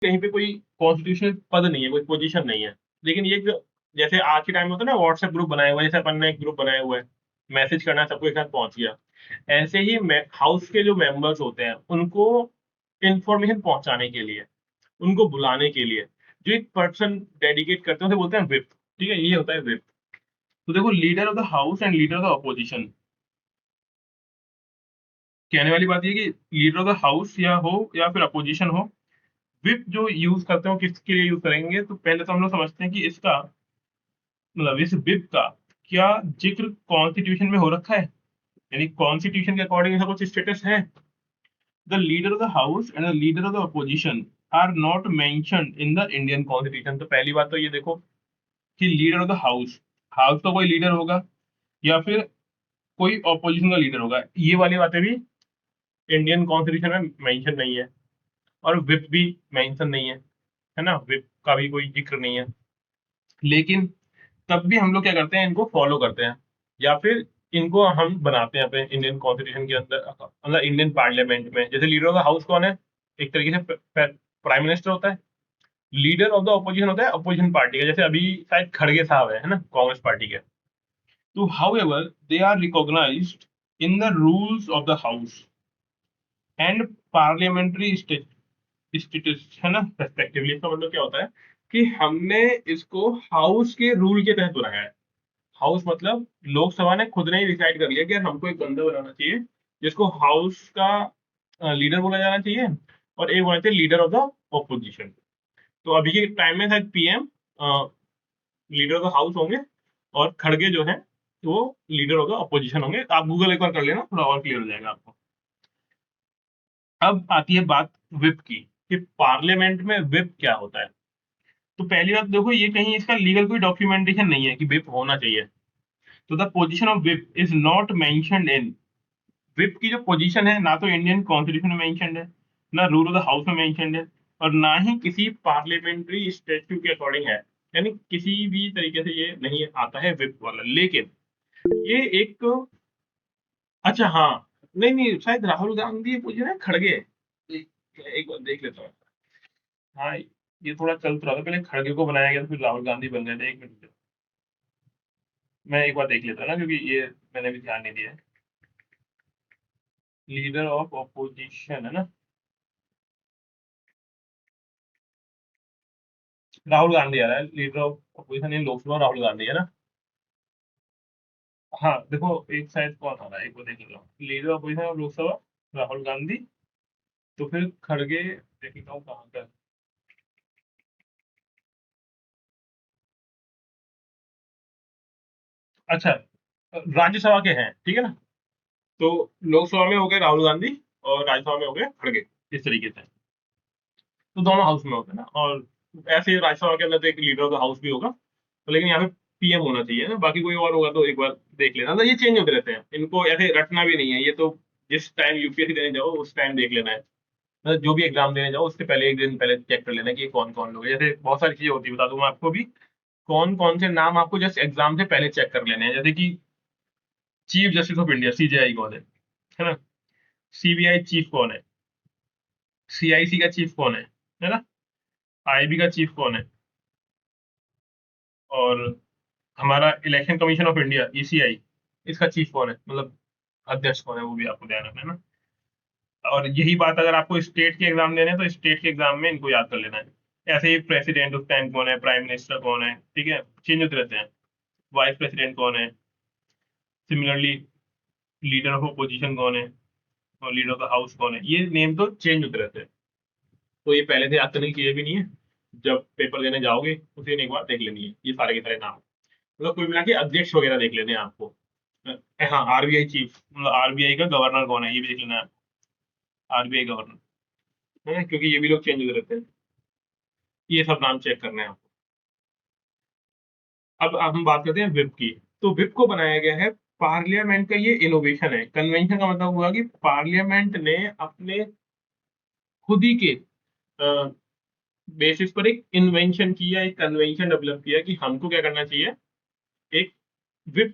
कहीं पे कोई कॉन्स्टिट्यूशनल पद नहीं है, कोई पोजीशन नहीं है। लेकिन ये जैसे आज के टाइम में होता है ना, व्हाट्सएप ग्रुप बनाया हुआ है, जैसे अपन ने एक ग्रुप बनाया हुआ है, मैसेज करना है, सबको एक साथ पहुंच गया। ऐसे ही हाउस के जो मेंबर्स होते हैं उनको इंफॉर्मेशन पहुंचाने के लिए, उनको बुलाने के लिए जो एक पर्सन डेडिकेट करते हैं उसे बोलते हैं विप। ठीक है, ये होता है विप। तो देखो, leader of the house and leader of the opposition, कहने वाली बात ये कि लीडर ऑफ द हाउस या हो या फिर अपोजिशन हो, विप जो यूज करते हो किसके लिए यूज करेंगे, तो पहले तो हम लोग समझते हैं कि इसका मतलब इस विप का क्या जिक्र कॉन्स्टिट्यूशन में हो रखा है, यानी कॉन्स्टिट्यूशन के अकॉर्डिंग ऐसा कुछ स्टेटस है। The leader of the house and the leader of the opposition are not mentioned in the Indian constitution. तो पहली बात तो ये देखो कि leader of the house, house का कोई लीडर होगा या फिर कोई ऑपोजिशन का लीडर होगा, ये वाली बातें भी इंडियन कॉन्स्टिट्यूशन में मेंशन नहीं है। और विप भी मेंशन नहीं है ना, विप का भी कोई जिक्र नहीं है। लेकिन तब भी हम लोग क्या करते हैं, इनको फॉलो करते हैं, या फिर इनको हम बनाते हैं अपने इंडियन कॉन्स्टिट्यूशन के अंदर, मतलब इंडियन पार्लियामेंट में। जैसे लीडर ऑफ द हाउस कौन है, एक तरीके से प्राइम मिनिस्टर होता है। लीडर ऑफ द अपोजिशन होता है अपोजिशन पार्टी का, जैसे अभी शायद खड़गे साहब है ना, कांग्रेस पार्टी के। तो however they are recognised in the rules of the house and parliamentary status, है ना, रेस्पेक्टिवली। इसका मतलब क्या होता है कि हमने इसको हाउस के रूल के तहत बनाया है। हाउस मतलब लोकसभा ने खुद ने ही डिसाइड कर लिया कि यार हमको एक बंदा बनाना चाहिए जिसको हाउस का लीडर बोला जाना चाहिए, और एक होना चाहिए लीडर ऑफ द ऑपोजिशन। तो अभी के टाइम में शायद PM leader of the house होंगे, और खड़गे जो है वो लीडर ऑफ द ऑपोजिशन होंगे। आप गूगल एक बार कर लेना, थोड़ा और क्लियर हो जाएगा आपको। अब आती है बात विप की, कि पार्लियामेंट में विप क्या होता है। तो पहली बात देखो, ये कहीं इसका लीगल कोई डॉक्यूमेंटेशन नहीं है कि विप होना चाहिए। तो the position of whip is not mentioned in, whip की जो पोजीशन है ना तो इंडियन कॉन्स्टिट्यूशन में मेंशन्ड है, ना रूल ऑफ द हाउस में मेंशन्ड है, और ना ही किसी पार्लियामेंट्री स्टैट्यू के अकॉर्डिंग है। यानी किसी भी तरीके से ये नहीं आता है विप वाला। लेकिन ये एक, अच्छा हाँ, नहीं नहीं, शायद राहुल गांधी पोजीशन है खड़गे। एक बार देख लेता हूँ। हाँ, ये थोड़ा चल तो रहा था, पहले खड़गे को बनाया गया था, फिर राहुल गांधी बन गए थे। एक मिनट, मैं एक बार देख लेता हूँ ना, क्योंकि ये मैंने भी ध्यान नहीं दिया है। लीडर ऑफ ऑपोजिशन है ना, राहुल गांधी आ रहा है leader of opposition in Lok Sabha, Rahul Gandhi है ना। हाँ देखो, एक शायद कौन आ रहा है, एक बार देख लेता हूँ। Leader of opposition of Lok Sabha Rahul Gandhi, तो फिर खड़गे देख लेता हूँ कहाँ का है। अच्छा, राज्यसभा के हैं, ठीक है ना। तो लोकसभा में हो गए राहुल गांधी, और राज्यसभा में हो गए खड़गे, इस तरीके से। तो दोनों हाउस में होते हैं ना। और ऐसे ही राज्यसभा के अंदर तो एक लीडर ऑफ द हाउस भी होगा, तो लेकिन यहाँ पे पीएम होना चाहिए ना। बाकी कोई और होगा तो एक बार देख लेना। तो ये चेंज होते रहते हैं, इनको ऐसे रटना भी नहीं है। ये तो जिस टाइम यूपीएससी देने जाओ उस टाइम देख लेना है, मतलब जो भी एग्जाम देने जाओ उससे पहले एक दिन पहले चेक कर लेना कि ये कौन कौन लोग हैं। जैसे बहुत सारी चीजें होती है, बता दूं मैं आपको भी, कौन कौन से नाम आपको जस्ट एग्जाम से पहले चेक कर लेने हैं। जैसे कि chief justice of India CJI कौन है ना, सीबीआई चीफ कौन है, सीआईसी का चीफ कौन है ना, आईबी का चीफ कौन है, और हमारा election commission of India ECI, इसका चीफ कौन है, मतलब अध्यक्ष कौन है, वो भी आपको ध्यान रखना है ना। और यही बात अगर आपको स्टेट के एग्जाम देने हैं तो स्टेट के एग्जाम में इनको याद कर लेना है। ऐसे ही प्रेसिडेंट उस टाइम कौन है, प्राइम मिनिस्टर कौन है, ठीक है, चेंज होते रहते हैं। वाइस प्रेसिडेंट कौन है, सिमिलरली लीडर ऑफ अपोजिशन कौन है, और लीडर ऑफ द हाउस कौन है, ये नेम तो चेंज होते रहते हैं। तो ये पहले से याद करने की चीजें भी नहीं है, जब पेपर देने जाओगे उस दिन एक बार देख लेनी है ये सारे के सारे नाम। मतलब कुल मिला के अध्यक्ष वगैरह देख लेने हैं आपको। हाँ, आरबीआई चीफ, मतलब आरबीआई का गवर्नर कौन है ये भी देख लेना है, आरबीआई गवर्नर, है ना, क्योंकि ये भी लोग चेंज होते रहते हैं। ये सब नाम चेक करने हैं आपको। अब हम बात करते हैं विप की। तो विप को बनाया गया है, पार्लियामेंट का ये इनोवेशन है। कन्वेंशन का मतलब हुआ कि पार्लियामेंट ने अपने खुद ही के बेसिस पर एक इन्वेंशन किया, एक कन्वेंशन डेवलप किया कि हमको क्या करना चाहिए, एक विप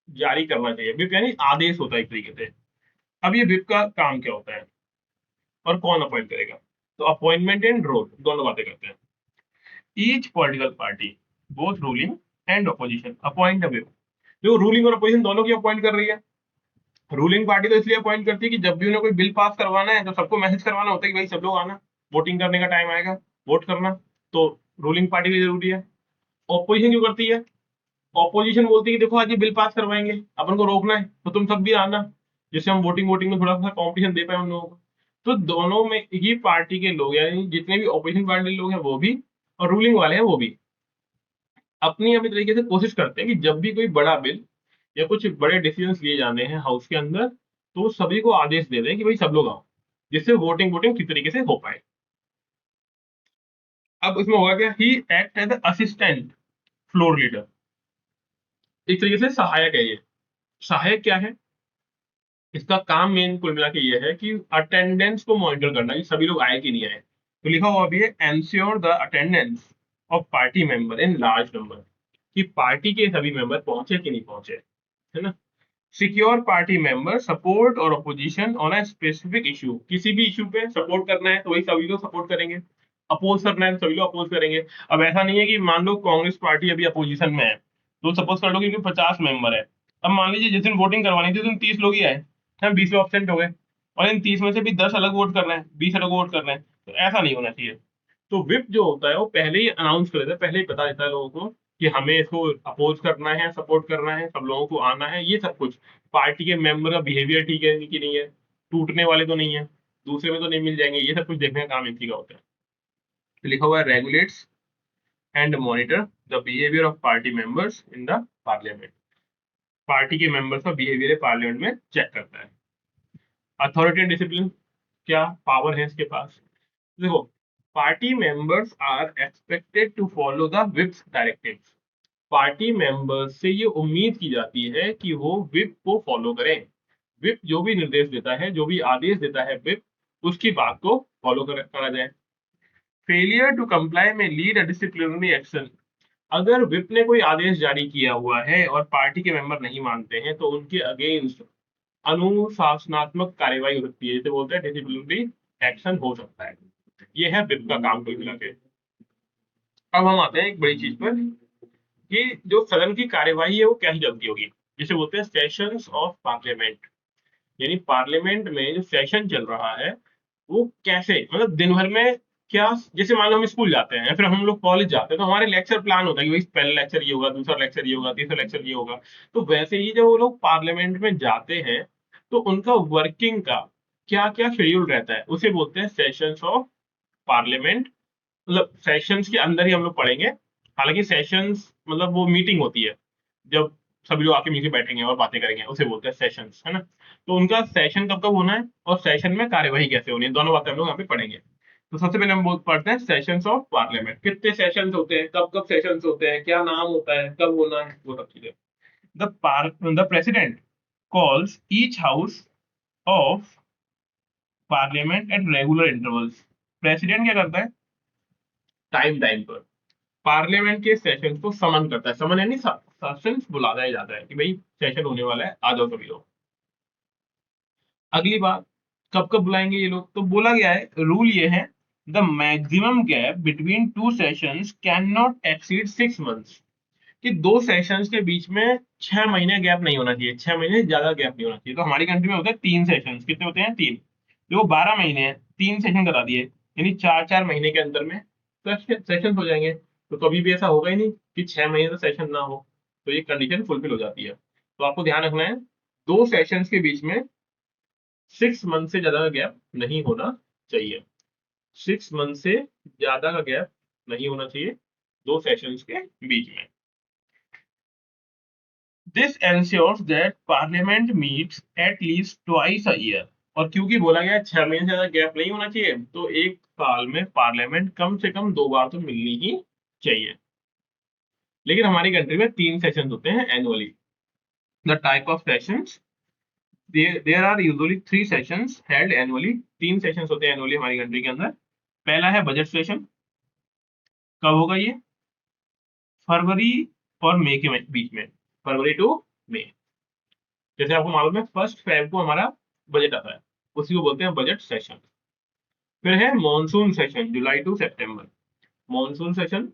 जारी करना चाहिए। विप यानी आदेश होता है एक तरीके से। अब ये विप का काम क्या होता है और कौन अपॉइंट करेगा। तो अपॉइंटमेंट एंड रोल दोनों बातें करते हैं। Each political party both ruling and opposition appoint a whip. देखो रूलिंग और अपोजिशन दोनों की अपॉइंट कर रही है। रूलिंग पार्टी तो इसलिए अपॉइंट करती है कि जब भी उन्हें कोई बिल पास करवाना है तो सबको मैसेज करवाना होता है कि भाई सब लोग आना, वोटिंग करने का टाइम आएगा, वोट करना। तो रूलिंग पार्टी की जरूरी है। ऑपोजिशन क्यों करती है? ऑपोजिशन बोलती है कि देखो आज ये बिल पास करवाएंगे, अपन को रोकना है तो तुम सब भी आना, जिससे हम वोटिंग वोटिंग में थोड़ा सा कॉम्पिटिशन दे पाए उन लोगों को। तो दोनों में ही पार्टी के लोग यानी जितने भी ऑपोजिशन पार्टी के लोग हैं वो भी, और रूलिंग वाले हैं वो भी, अपनी अपनी तरीके से कोशिश करते हैं कि जब भी कोई बड़ा बिल या कुछ बड़े डिसीजंस लिए जाने हैं हाउस के अंदर, तो वो सभी को आदेश दे दें कि भाई सब लोग आओ, जिससे वोटिंग वोटिंग ठीक तरीके से हो पाए। अब इसमें होगा क्या, he act as assistant floor leader, एक तरीके से सहायक है ये। सहायक क्या है? इसका काम मेन कुल मिला के ये है कि अटेंडेंस को मॉनिटर करना कि सभी लोग आए कि नहीं आए। तो लिखा हुआ भी है ensure the attendance of party member in large number, कि पार्टी के सभी मेंबर पहुंचे कि नहीं पहुंचे, है ना। सिक्योर पार्टी मेंबर सपोर्ट और opposition on a specific issue, किसी भी इशू पे सपोर्ट करना है तो वही सभी लोग सपोर्ट करेंगे, अपोज करना है तो सभी लोग अपोज करेंगे। अब ऐसा नहीं है कि मान लो कांग्रेस पार्टी अभी अपोजिशन में है तो सपोज कर लो कि 50 मेंबर है, अब मान लीजिए जिस दिन वोटिंग करवानी थी उस दिन 30 लोग ही आए, हम 20 लोग absent हो गए, और इन 30 में से भी 10 अलग वोट कर रहे हैं, 20 अलग वोट कर रहे हैं, तो ऐसा नहीं होना चाहिए। तो विप जो होता है वो पहले ही अनाउंस कर देता है, पहले ही बता देता है लोगों को कि हमें इसको अपोज करना है, सपोर्ट करना है, सब लोगों को आना है, ये सब कुछ। पार्टी के मेंबर का बिहेवियर ठीक है कि नहीं है, टूटने वाले तो नहीं है, दूसरे में तो नहीं मिल जाएंगे, ये सब कुछ देखने का काम इसी का होता है। तो लिखा हुआ है regulates and monitor the behaviour of party members in the parliament, party के मेंबर्स का बिहेवियर पार्लियामेंट में चेक करता है। अथॉरिटी एंड डिसिप्लिन, क्या पावर है इसके पास? देखो, party members are expected to follow the whips directives, party members से ये उम्मीद की जाती है कि वो विप को फॉलो करें। विप जो भी निर्देश देता है, जो भी आदेश देता है विप, उसकी बात को फॉलो करा जाए। फेलियर टू कंप्लाई में लीड अ डिसिप्लिनरी एक्शन, अगर विप ने कोई आदेश जारी किया हुआ है और पार्टी के मेंबर नहीं मानते हैं तो उनके अगेंस्ट अनुशासनात्मक कार्यवाही हो सकती है, जिसे बोलते हैं डिसिप्लिनरी एक्शन हो सकता है। ये है विप का काम कुल मिला के। अब हम आते हैं एक बड़ी चीज पर, कि जो सदन की कार्यवाही है वो कैसे चलती होगी, जिसे बोलते हैं सेशंस ऑफ पार्लियामेंट, यानी पार्लियामेंट में जो सेशन चल रहा है वो कैसे, मतलब दिन भर में क्या, जैसे मान लो हम स्कूल जाते हैं या फिर हम लोग कॉलेज जाते हैं तो हमारे लेक्चर प्लान होता है कि भाई पहला लेक्चर ये होगा, दूसरा लेक्चर ये होगा, तीसरा लेक्चर ये होगा। तो वैसे ही जब वो लोग पार्लियामेंट में जाते हैं तो उनका वर्किंग का क्या क्या शेड्यूल रहता है, उसे बोलते हैं सेशंस ऑफ पार्लियामेंट। मतलब सेशंस के अंदर ही हम लोग पढ़ेंगे, हालांकि सेशंस मतलब वो मीटिंग होती है जब सभी लोग आके मिलकर बैठेंगे और बातें करेंगे, उसे बोलते हैं सेशंस, है ना। तो उनका सेशन कब कब होना है और सेशन में कार्यवाही कैसे होनी है, दोनों बातें हम लोग यहाँ पे पढ़ेंगे। तो सबसे पहले हम पढ़ते हैं सेशंस ऑफ पार्लियामेंट, कितने सेशंस होते हैं, कब कब सेशंस होते हैं, क्या नाम होता है, कब होना है, वो सब चीजें। The president calls each house of parliament at regular intervals, president क्या करता है, टाइम टाइम पर पार्लियामेंट के सेशन को समन करता है, समन यानी सेशंस बुलाया जाता है कि भाई सेशन होने वाला है, आ जाओ सभी लोग। अगली बात, कब कब बुलाएंगे ये लोग, तो बोला गया है, रूल ये है, the maximum gap between two sessions can not exceed 6 months, कि दो सेशंस के बीच में 6 महीने गैप नहीं होना चाहिए, 6 महीने से ज्यादा गैप नहीं होना चाहिए। तो हमारी कंट्री में होता है 3 सेशंस, कितने होते हैं, 3। जो 12 महीने हैं, 3 सेशन करा दिए, यानी 4 4 महीने के अंदर में सेशन हो जाएंगे। तो कभी भी ऐसा होगा ही नहीं कि 6 महीने तो सेशन ना हो, तो ये कंडीशन फुलफिल हो जाती है। तो आपको ध्यान रखना है, दो सेशंस के बीच में 6 मंथ से ज्यादा का गैप नहीं होना चाहिए, 6 मंथ से ज्यादा का गैप नहीं होना चाहिए दो सेशंस के बीच में। This ensures that parliament meets at least twice a year, और क्योंकि बोला गया है 6 महीने से ज्यादा गैप नहीं होना चाहिए, तो एक साल में पार्लियामेंट कम से कम 2 बार तो मिलनी ही चाहिए। लेकिन हमारी कंट्री में 3 सेशंस होते हैं annually. The type of sessions, there are usually 3 sessions held annually, 3 sessions होते हैं एनुअली हमारी कंट्री के अंदर। पहला है बजट सेशन, कब होगा ये, फरवरी और मई के बीच में, फरवरी टू मई। जैसे आपको मालूम है 1 फरवरी को हमारा बजट आता है, उसी को बोलते हैं बजट सेशन। फिर है monsoon session July to September, monsoon session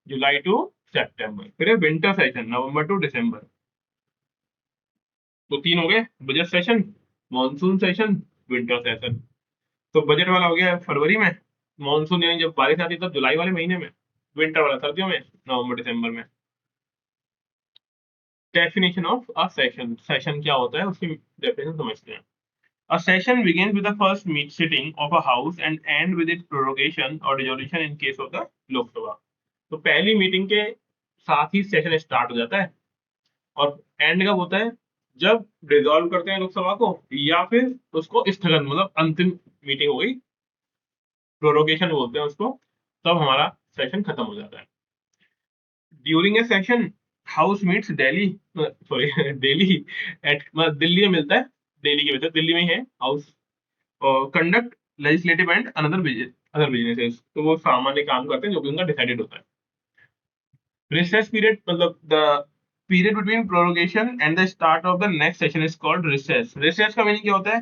July to September. फिर है winter session November to December. तो तीन हो गए, budget session, monsoon session, winter session. तो बजट वाला हो गया फरवरी में, मॉनसून यानी जब बारिश आती है तब जुलाई वाले महीने में, विंटर वाला सर्दियों में नवंबर दिसंबर में। Definition of a session, session क्या होता है उसकी डेफिनेशन समझते हैं। A session begins with the first meet sitting of a house and end with its prorogation or resolution in case of the Lok Sabha। तो पहली मीटिंग के साथ ही सेशन स्टार्ट हो जाता है, और एंड कब होता है, जब डिसॉल्व करते हैं लोकसभा को, या फिर उसको स्थगन मतलब अंतिम मीटिंग हो गई, प्रोरोगेशन बोलते हैं उसको, तब हमारा सेशन खत्म हो जाता है। During a session house meets Delhi, sorry Delhi at, मतलब दिल्ली में मिलता है, दिल्ली के वजह दिल्ली में ही है house, conduct legislative and other businesses. तो वो सामान्य काम करते हैं जो कि उनका डिसाइडेड होता है। रिसेस पीरियड मतलब the period between prorogation and the start of the next session is called recess. Recess का मीनिंग क्या होता है,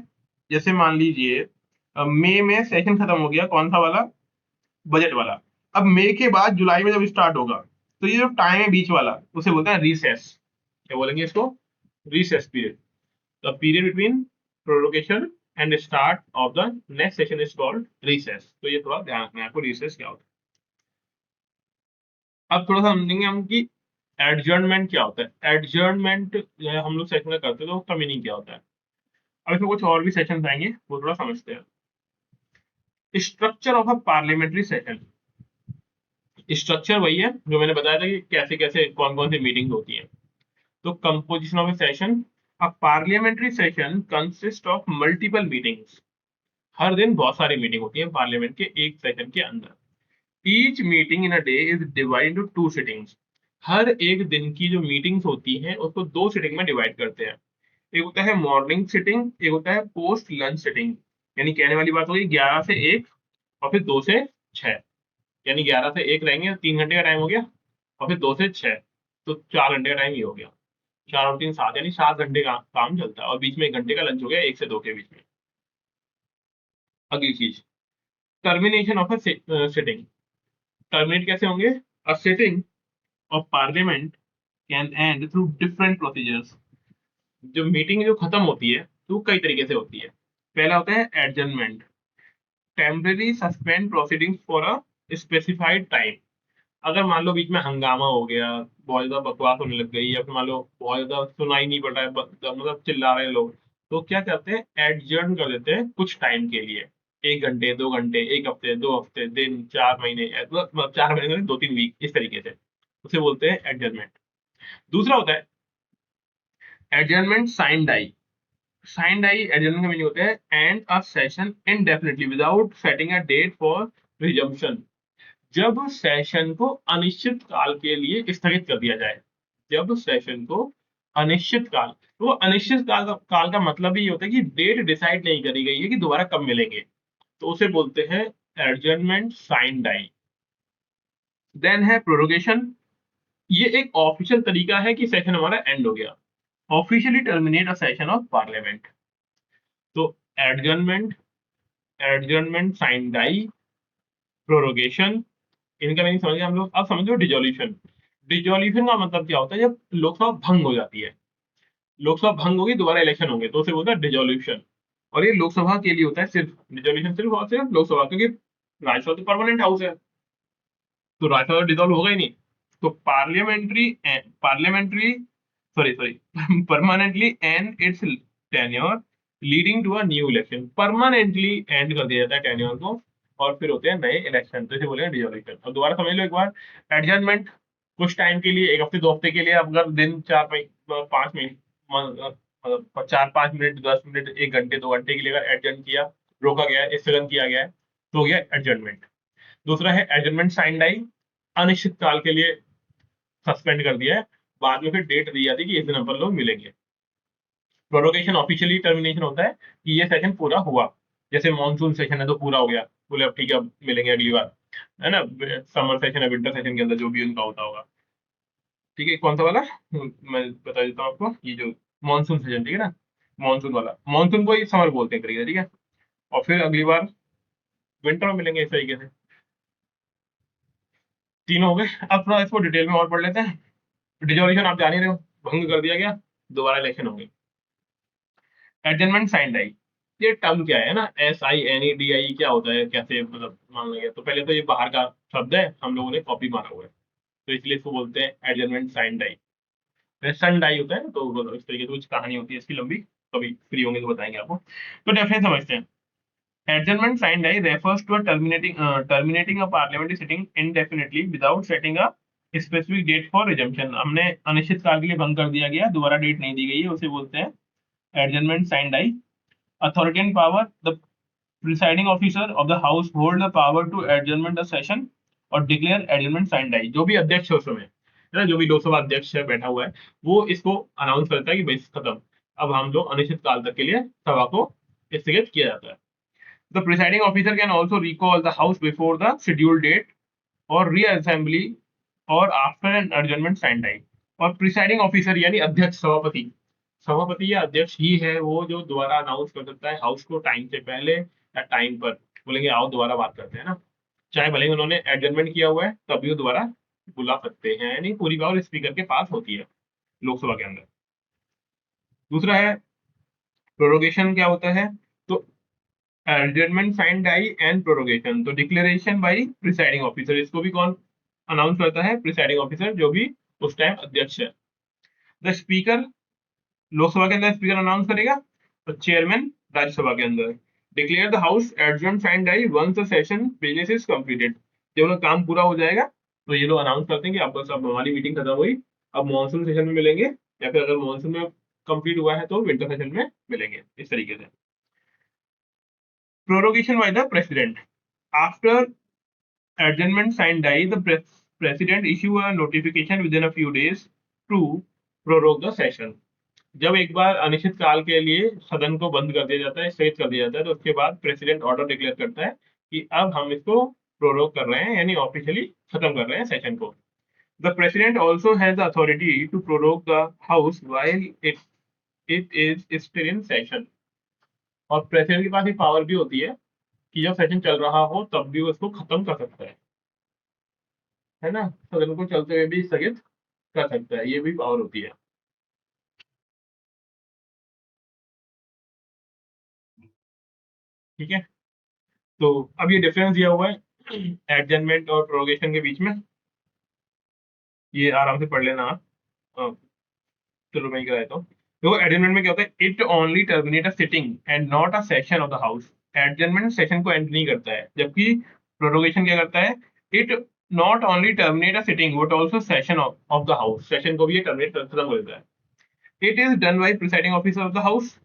जैसे मान लीजिए मई में सेशन खत्म हो गया, कौन सा वाला, बजट वाला। अब मई के बाद जुलाई में जब स्टार्ट होगा, तो ये जो टाइम है बीच वाला उसे बोलते हैं रिसेस। क्या बोलेंगे इसको, recess period. The period between prorogation and start of the next session is called recess. तो ये थोड़ा ध्यान रखना है आपको, रिसेस क्या होता है। अब थोड़ा सा समझेंगे हम कि एडजर्नमेंट क्या होता है। एडजर्नमेंट जो है हम लोग सेशन में करते हैं, तो उसका मीनिंग क्या होता है। अब इसमें कुछ और भी सेशन आएंगे, वो थोड़ा समझते हैं। Structure of a parliamentary session, structure वही है जो मैंने बताया था कि कैसे कैसे कौन कौन सी मीटिंग होती है। तो composition of a session, a parliamentary session consist of multiple meetings. हर दिन बहुत सारी मीटिंग होती है पार्लियामेंट के एक सेशन के अंदर। Each meeting in a day is divide into two sittings. हर एक दिन की जो मीटिंग्स होती हैं उसको दो सिटिंग में डिवाइड करते हैं। एक होता है मॉर्निंग सिटिंग, एक होता है पोस्ट लंच सिटिंग। यानी कहने वाली बात होगी 11 से 1, और फिर 2 से 6। यानी 11 से 1 रहेंगे, 3 घंटे का टाइम हो गया, और फिर 2 से 6, तो 4 घंटे का टाइम ही हो गया। 4 और 3 7, यानी 7 घंटे का काम चलता है, और बीच में 1 घंटे का लंच हो गया 1 से 2 के बीच में। अगली चीज, termination of a sitting. Terminate कैसे होंगे, a sitting of parliament can and through different procedures. जो मीटिंग जो खत्म होती है तो कई तरीके से होती है। पहला होता है adjournment, temporary suspend proceedings for a specified time. अगर मान लो बीच में हंगामा हो गया, बहुत ज्यादा बकवास होने लग गई, या फिर मान लो बहुत ज्यादा सुनाई नहीं पड़ रहा है, मतलब चिल्ला रहे हैं लोग, तो क्या करते हैं, एडजर्न कर देते हैं कुछ टाइम के लिए। 1 घंटे, 2 घंटे, 1 हफ्ते, 2 हफ्ते, दिन, 4 महीने, मतलब 4 महीने, 2-3 वीक, इस तरीके से उसे बोलते हैं एडजर्नमेंट। दूसरा होता है adjournment sine die. Sine die adjournment का मीनिंग होता है end a session indefinitely without setting a date for resumption. जब सेशन को अनिश्चित काल के लिए स्थगित कर दिया जाए, जब सेशन को अनिश्चित काल, तो वो अनिश्चित काल का मतलब ही होता है कि डेट डिसाइड नहीं करी गई है कि दोबारा कब मिलेंगे, तो उसे बोलते हैं एडजर्नमेंट साइन डाई। देन है प्रोरोगेशन। ये एक ऑफिशियल तरीका है कि सेशन हमारा एंड हो गया, officially terminate a session of parliament. तो adjournment, adjournment sine die, prorogation, इनका मीनिंग समझ गए हम लोग। अब समझो डिजोल्यूशन। डिजोल्यूशन का मतलब क्या होता है, जब लोकसभा भंग हो जाती है, लोकसभा भंग होगी, दोबारा इलेक्शन होंगे, तो उसे बोलता है डिजोल्यूशन। और ये लोकसभा के लिए होता है सिर्फ, डिजोल्यूशन सिर्फ और सिर्फ लोकसभा, क्योंकि राज्यसभा तो परमानेंट हाउस है, तो राज्यसभा डिजोल्व होगा ही नहीं। तो parliamentary sorry sorry permanently end its tenure leading to a new election. Permanently end कर दिया जाता है टेन्योर को, और फिर होते हैं नए इलेक्शन, तो इसे बोलेंगे डिजोल्यूशन। और दोबारा समझ लो एक बार, एडजर्नमेंट कुछ टाइम के लिए, 1 हफ्ते 2 हफ्ते के लिए, अगर दिन 4-5 मिनट, मतलब 4-5 मिनट, 10 मिनट, 1 घंटे 2 घंटे के लिए अगर एडजर्न किया, रोका गया है, स्थगन किया गया है, तो हो गया एडजर्नमेंट। दूसरा है एडजर्नमेंट साइन डाई, अनिश्चित काल के लिए सस्पेंड कर दिया है, बाद में फिर डेट दी जाती है कि इस दिन अपन लोग मिलेंगे। प्रोरोगेशन ऑफिशियली टर्मिनेशन होता है कि ये सेशन पूरा हुआ, जैसे मॉनसून सेशन है तो पूरा हो गया, बोले अब ठीक है अब मिलेंगे अगली बार, है ना। समर सेशन है, विंटर सेशन के अंदर जो भी उनका होता होगा, ठीक है। कौन सा वाला, मैं बता देता हूँ आपको, ये जो मॉनसून सीजन, ठीक है ना, मॉनसून वाला, मॉनसून को ही समर बोलते हैं करिए, ठीक है। और फिर अगली बार विंटर में मिलेंगे इस तरीके से। तीनों हो गए। अब थोड़ा इसको डिटेल में और पढ़ लेते हैं। डिजोल्यूशन आप जान ही रहे हो, भंग कर दिया गया, दोबारा इलेक्शन होंगे। एडजमेंट साइन डाई, ये टर्म क्या है ना, SINEDIE क्या होता है, कैसे मतलब मान लेंगे। तो पहले तो ये बाहर का शब्द है, हम लोगों ने कॉपी मारा हुआ है, तो इसलिए इसको बोलते हैं एडजमेंट साइन डाई। सन डाई होता है, तो वो इस तरीके से कुछ कहानी होती है इसकी लंबी, कभी फ्री होंगे तो बताएंगे आपको। तो डेफिनेशन समझते हैं। Adjournment signed die refers to a terminating a parliamentary sitting indefinitely without setting a specific date for resumption। हमने अनिश्चित काल के लिए भंग कर दिया गया, दोबारा डेट नहीं दी गई है, उसे बोलते हैं adjournment signed die। Authority and power, the presiding officer of the house hold the power to adjournment the session और declare adjournment signed die। जो भी अध्यक्ष है उस समय, है ना, जो भी लोकसभा अध्यक्ष है बैठा हुआ है, वो इसको अनाउंस करता है कि भाई खत्म, अब हम लोग अनिश्चित काल तक के लिए सभा को स्थगित किया जाता है। The presiding officer can also recall the house before the scheduled date or reassembly or after an adjournment signed die। और प्रिसाइडिंग ऑफिसर यानी अध्यक्ष, सभापति, सभापति या अध्यक्ष ही है वो जो दोबारा अनाउंस कर सकता है हाउस को टाइम से पहले या टाइम पर, बोलेंगे आओ दोबारा बात करते हैं ना, चाहे भले ही उन्होंने एडजर्नमेंट किया हुआ है तब भी वो दोबारा बुला सकते हैं, यानी पूरी पावर स्पीकर के पास होती है लोकसभा के अंदर। दूसरा है प्रोरोगेशन, क्या होता है, तो adjournment sine die and prorogation, तो डिक्लेरेशन बाई प्रिसाइडिंग ऑफिसर, इसको भी कौन अनाउंस करता है, प्रिसाइडिंग ऑफिसर, जो भी उस टाइम अध्यक्ष है। द स्पीकर, लोकसभा के अंदर स्पीकर अनाउंस करेगा, तो चेयरमैन राज्यसभा के अंदर। Declare the house adjourn sine die once the session business is completed, जब उनका काम पूरा हो जाएगा तो ये लोग अनाउंस करते हैं कि आपका सब हमारी मीटिंग खत्म हुई, अब मॉनसून सेशन में मिलेंगे, या फिर अगर मॉनसून में कंप्लीट हुआ है तो विंटर सेशन में मिलेंगे, इस तरीके से। Prorogation by the president. After adjournment signed die, the president issue a notification within a few days to prorogue the session। जब एक बार अनिश्चित काल के लिए सदन को बंद कर दिया जाता है, स्थगित कर दिया जाता है, तो उसके बाद प्रेसिडेंट ऑर्डर डिक्लेयर करता है कि अब हम इसको प्रोरोग कर रहे हैं, यानी ऑफिशियली खत्म कर रहे हैं सेशन को। The president also has the authority to prorogue the house while it is still in session. और प्रेसिडेंट के पास ये पावर भी होती है कि जब सेशन चल रहा हो तब भी वो उसको खत्म कर सकता है ना, सदन को चलते हुए भी स्थगित कर सकता है, ये भी पावर होती है। ठीक है, तो अब ये डिफरेंस दिया हुआ है एडजर्नमेंट और प्रोरोगेशन के बीच में, ये आराम से पढ़ लेना आप। चलो मैं ही करा देता हूँ। देखो एडजर्नमेंट में क्या होता है, it only terminate a sitting and not a session of the house. Adjournment session को एंड नहीं करता है, जबकि प्रोरोगेशन क्या करता है, it not only terminate a sitting but also session of the house, session को भी ये टर्मिनेट खत्म कर देता है। It is done by presiding officer of the house,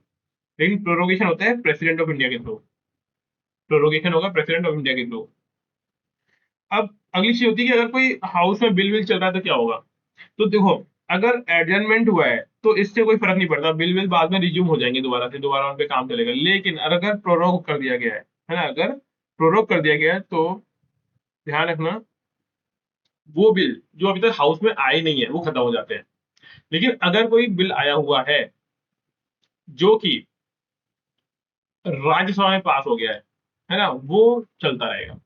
लेकिन प्रोरोगेशन होता है प्रेसिडेंट ऑफ इंडिया के थ्रू, प्रोरोगेशन होगा प्रेसिडेंट ऑफ इंडिया के थ्रू। अब अगली चीज होती है कि अगर कोई हाउस में बिल विल चल रहा है तो क्या होगा, तो देखो अगर एडजर्नमेंट हुआ है तो इससे कोई फर्क नहीं पड़ता, बिल विल बाद में रिज्यूम हो जाएंगे दोबारा से, दोबारा उन पे काम चलेगा। लेकिन अगर प्रोरोग कर दिया गया है ना, अगर प्रोरोग कर दिया गया है तो ध्यान रखना वो बिल जो अभी तक हाउस में आए नहीं है वो खत्म हो जाते हैं। लेकिन अगर कोई बिल आया हुआ है जो कि राज्यसभा में पास हो गया है ना, वो चलता रहेगा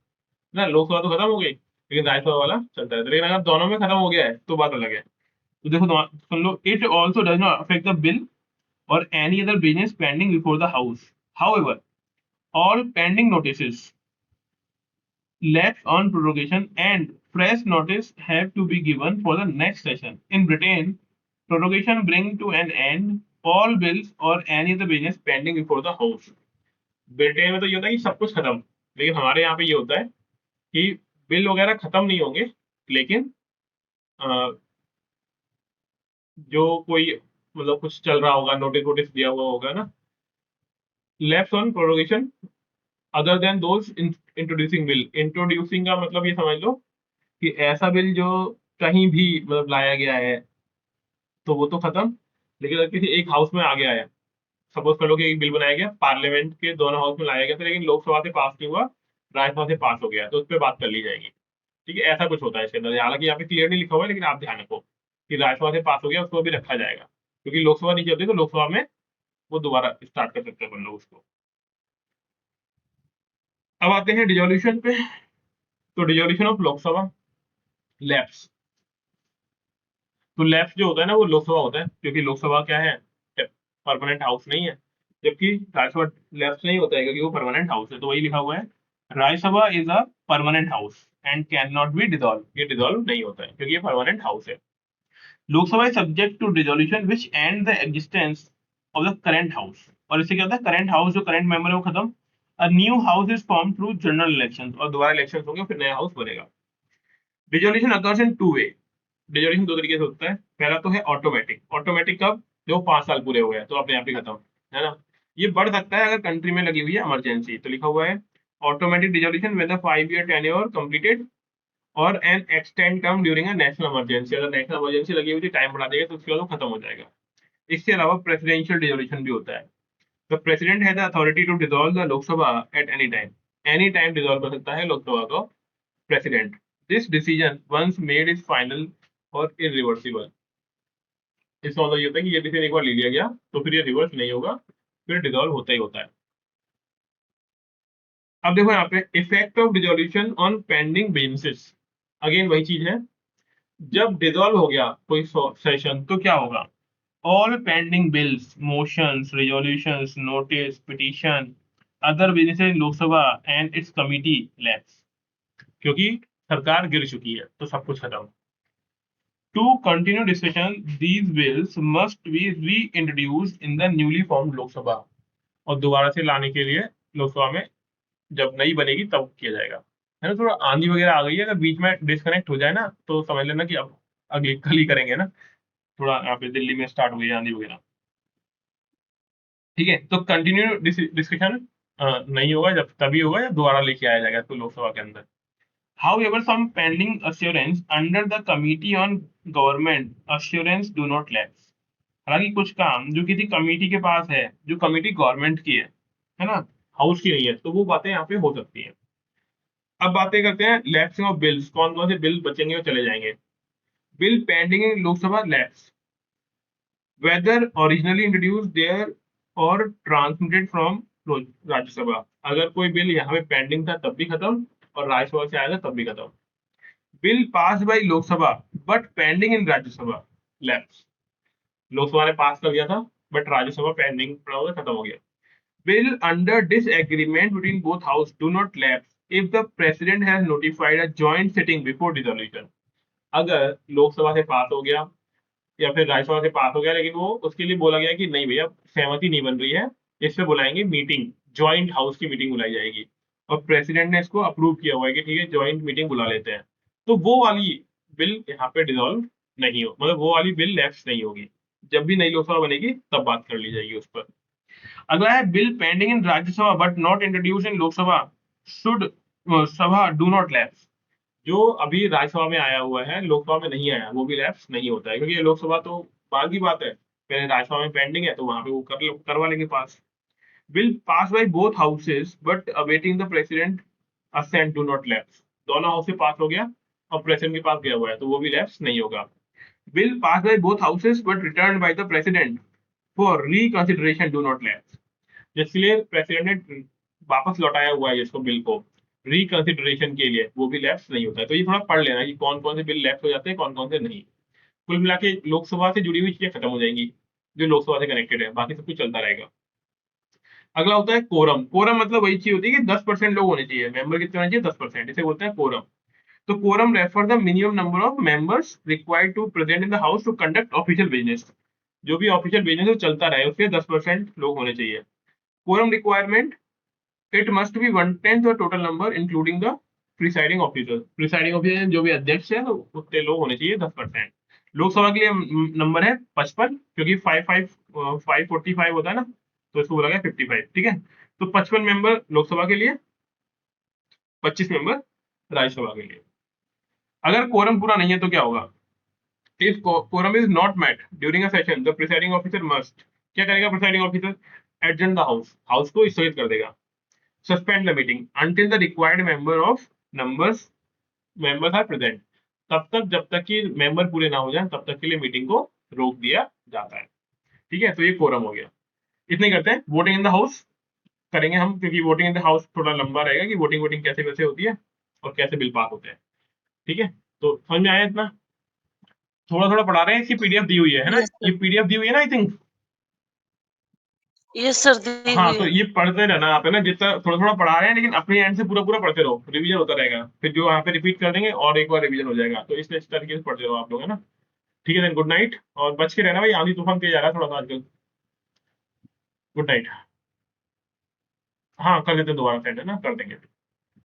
ना, लोकसभा तो खत्म हो गई लेकिन राज्यसभा वाला चलता रहता है। लेकिन अगर दोनों में खत्म हो गया है तो बात अलग है। तो देखो सुन लो, it also does not affect the bill और any other business pending before the house. However all pending notices left on prorogation and fresh notice have to be given for the next session। In Britain, prorogation bring to an end all bills or any other business pending before the house। Britain में तो ये होता है कि सब कुछ खत्म, लेकिन हमारे यहाँ पे ये होता है कि बिल वगैरह खत्म नहीं होंगे, लेकिन अ, जो कोई मतलब कुछ चल रहा होगा, नोटिस वोटिस दिया हुआ होगा ना, left on prorogation other than those introducing bill. Introducing का मतलब ये समझ लो कि ऐसा बिल जो कहीं भी मतलब लाया गया है तो वो तो खत्म, लेकिन अगर किसी एक हाउस में आ गया है, सपोज कर लो कि एक बिल बनाया गया, पार्लियामेंट के दोनों हाउस में लाया गया था लेकिन लोकसभा से पास नहीं हुआ, राज्यसभा से पास हो गया, तो उस पर बात कर ली जाएगी। ठीक है, ऐसा कुछ होता है इसके अंदर, हालांकि यहाँ पे क्लियर नहीं लिखा हुआ है, लेकिन आप ध्यान रखो कि राज्यसभा से पास हो गया उसको भी रखा जाएगा, क्योंकि लोकसभा नहीं चलती तो लोकसभा में वो दोबारा स्टार्ट कर सकते हैं अपन लोग उसको। अब आते हैं डिजोल्यूशन पे। तो डिजोल्यूशन ऑफ लोकसभा, लैप्स। तो लैप्स जो होता है ना वो लोकसभा होता है, क्योंकि लोकसभा क्या है, परमानेंट हाउस नहीं है। जबकि राज्यसभा लैप्स नहीं होता है क्योंकि वो परमानेंट हाउस है। तो वही लिखा हुआ है, Rajya Sabha is a permanent house and can not be dissolve. ये डिसॉल्व नहीं होता है क्योंकि ये परमानेंट हाउस है। Lok Sabha is subject to dissolution which end the existence of the current house. और इससे क्या होता है, करंट हाउस जो करंट मेंबर है वो खत्म, a new house is form through general election, और दोबारा इलेक्शन होंगे फिर नया हाउस बनेगा। Dissolution occurs in two way. Dissolution दो तरीके से होता है। पहला तो है ऑटोमेटिक। ऑटोमेटिक कब, जो 5 साल पूरे हो गए तो अपने आप ही खत्म, है ना। ये बढ़ सकता है अगर कंट्री में लगी हुई है इमरजेंसी। तो लिखा हुआ है automatic dissolution when the 5 year tenure completed और an extend term during a national emergency. अगर नेशनल इमरजेंसी लगी हुई थी, टाइम बढ़ा देगा तो उसके बाद वो खत्म हो जाएगा। इसके अलावा प्रेसिडेंशियल डिसोल्यूशन भी होता है। The president has the authority to dissolve the Lok Sabha at any time dissolve कर सकता है लोकसभा को president. This decision once made is final और इरिवर्सिबल। इसका मतलब ये होता है कि ये डिसीजन एक बार ले लिया गया तो फिर ये रिवर्स नहीं होगा, फिर डिसॉल्व होता ही होता है। अब देखो यहाँ पे effect of dissolution on pending businesses. Again वही चीज है, जब डिसॉल्व हो गया कोई सेशन तो क्या होगा, all pending bills, motions, resolutions, notice, petition, other business in Lok Sabha and its committee lapse. क्योंकि सरकार गिर चुकी है तो सब कुछ खत्म। To continue discussion these bills must be reintroduced in the newly formed Lok Sabha. और दोबारा से लाने के लिए लोकसभा में जब नई बनेगी तब किया जाएगा, है ना। थोड़ा आंधी वगैरह आ गई है, अगर बीच में डिस्कनेक्ट हो जाए ना तो समझ लेना कि अब अगली कल ही करेंगे ना। थोड़ा यहाँ पे दिल्ली में स्टार्ट हुई है आंधी वगैरह। ठीक है, तो कंटिन्यू डिस्कशन नहीं होगा, जब तभी होगा जब दोबारा लेके आया जाएगा इसको लोकसभा के अंदर। However, some pending assurance under the Committee on Government Assurance do not lapse। हालांकि कुछ काम जो किसी कमेटी के पास है, जो कमेटी गवर्नमेंट की है ना, हाउस की नहीं है, तो वो बातें यहाँ पे हो सकती हैं। अब बातें करते हैं लैप्सिंग ऑफ बिल्स। कौन कौन से बिल बचेंगे और चले जाएंगे। Bill pending in Lok Sabha lapse whether originally introduce there or transmitted from Rajya Sabha. अगर कोई बिल यहाँ पे पेंडिंग था तब भी खत्म, और राज्यसभा से आएगा तब भी खत्म। Bill pass by Lok Sabha but pending in Rajya Sabha lapse. Lok Sabha ने पास कर दिया था बट राज्यसभा पेंडिंग पड़ा हुआ खत्म हो गया। Bill under disagreement between both house do not lapse if the president has notified a joint sitting before dissolution. अगर लोकसभा से पास हो गया या फिर राज्यसभा से पास हो गया, लेकिन वो उसके लिए बोला गया कि नहीं भैया सहमति नहीं बन रही है, इससे बुलाएंगे मीटिंग, ज्वाइंट हाउस की मीटिंग बुलाई जाएगी, और प्रेसिडेंट ने इसको अप्रूव किया हुआ है कि ठीक है ज्वाइंट मीटिंग बुला लेते हैं, तो वो वाली बिल यहाँ पे डिसॉल्व नहीं हो, मतलब वो वाली बिल लेफ्ट नहीं होगी। जब भी नई लोकसभा बनेगी तब बात कर ली जाएगी उस पर। अगला है bill pending in Rajya Sabha but not introduce in Lok Sabha should सभा डू नॉट लैप्स। जो अभी राज्यसभा में आया हुआ है लोकसभा में नहीं आया वो भी लैप्स नहीं होता है, क्योंकि ये लोकसभा तो बाद की बात है, पहले राज्यसभा में पेंडिंग है तो वहां पे वो करवा लेंगे pass. Bill pass by both houses but awaiting the president assent do not lapse. दोनों हाउस से पास हो गया और प्रेसिडेंट के पास गया हुआ है तो वो भी लैप्स नहीं होगा। Bill pass by both houses but return by the president for reconsideration do not lapse. इसलिए प्रेसिडेंट ने वापस लौटाया हुआ है इसको बिल को रिकंसिडरेशन के लिए, वो भी लैप्स नहीं होता है। तो ये थोड़ा पढ़ लेना कि कौन कौन से बिल लैप्स हो जाते हैं, कौन कौन से नहीं। कुल मिला के लोकसभा से जुड़ी हुई चीजें खत्म हो जाएंगी जो लोकसभा से कनेक्टेड है, बाकी सब कुछ चलता रहेगा। अगला होता है कोरम। कोरम मतलब वही चीज होती है कि 10% लोग होने चाहिए, मेंबर कितने होने चाहिए, 10%, इसे बोलते हैं कोरम। तो quorum refer the minimum number of members required to present in the house to conduct official business. जो भी ऑफिशियल बिजनेस है चलता रहे उसके 10% लोग होने चाहिए। Quorum requirement, it must be 1/10 the total number including the presiding officer. Presiding officer जो भी अध्यक्ष है तो उतने लोग होने चाहिए 10%। लोकसभा के लिए नंबर है 55, क्योंकि 545 होता है ना, तो इसको बोला गया 55। ठीक है, तो 55 मेंबर लोकसभा के लिए, 25 मेंबर राज्यसभा के लिए। अगर कोरम पूरा नहीं है तो क्या होगा, if quorum is not met during a session the presiding officer must, क्या करेगा presiding officer, adjourn the house, house को स्थगित कर देगा, suspend the meeting until the required members are present, तब तक जब तक कि मेंबर पूरे ना हो जाए तब तक के लिए मीटिंग को रोक दिया जाता है। ठीक है, तो ये कोरम हो गया। इतने करते हैं वोटिंग इन द हाउस। करेंगे हम, क्योंकि वोटिंग इन द हाउस थोड़ा लंबा रहेगा कि वोटिंग वोटिंग कैसे वैसे होती है और कैसे बिल पास होते हैं। ठीक है, तो समझ में आया इतना? थोड़ा थोड़ा पढ़ा रहे हैं, इसकी पीडीएफ दी हुई है ना, यस ये सर, पीडीएफ दी हुई है ना आई थिंक। यस सर दी हाँ, हुई तो है। ये पढ़ते रहना आप, है ना, जितना थोड़ा थोड़ा पढ़ा रहे हैं लेकिन अपने एंड से पूरा पूरा पढ़ते रहो, रिवीजन होता रहेगा, फिर जो यहाँ पे रिपीट कर देंगे और एक बार रिवीजन हो जाएगा, तो इस तरीके से पढ़ते रहो आप लोग, है ना। ठीक है, देन गुड नाइट, और बच के रहना भाई, आंधी तूफान तेज आ रहा है थोड़ा सा आजकल। Good night. हाँ, कर देते हैं दोबारा सेंड, है ना, कर देंगे।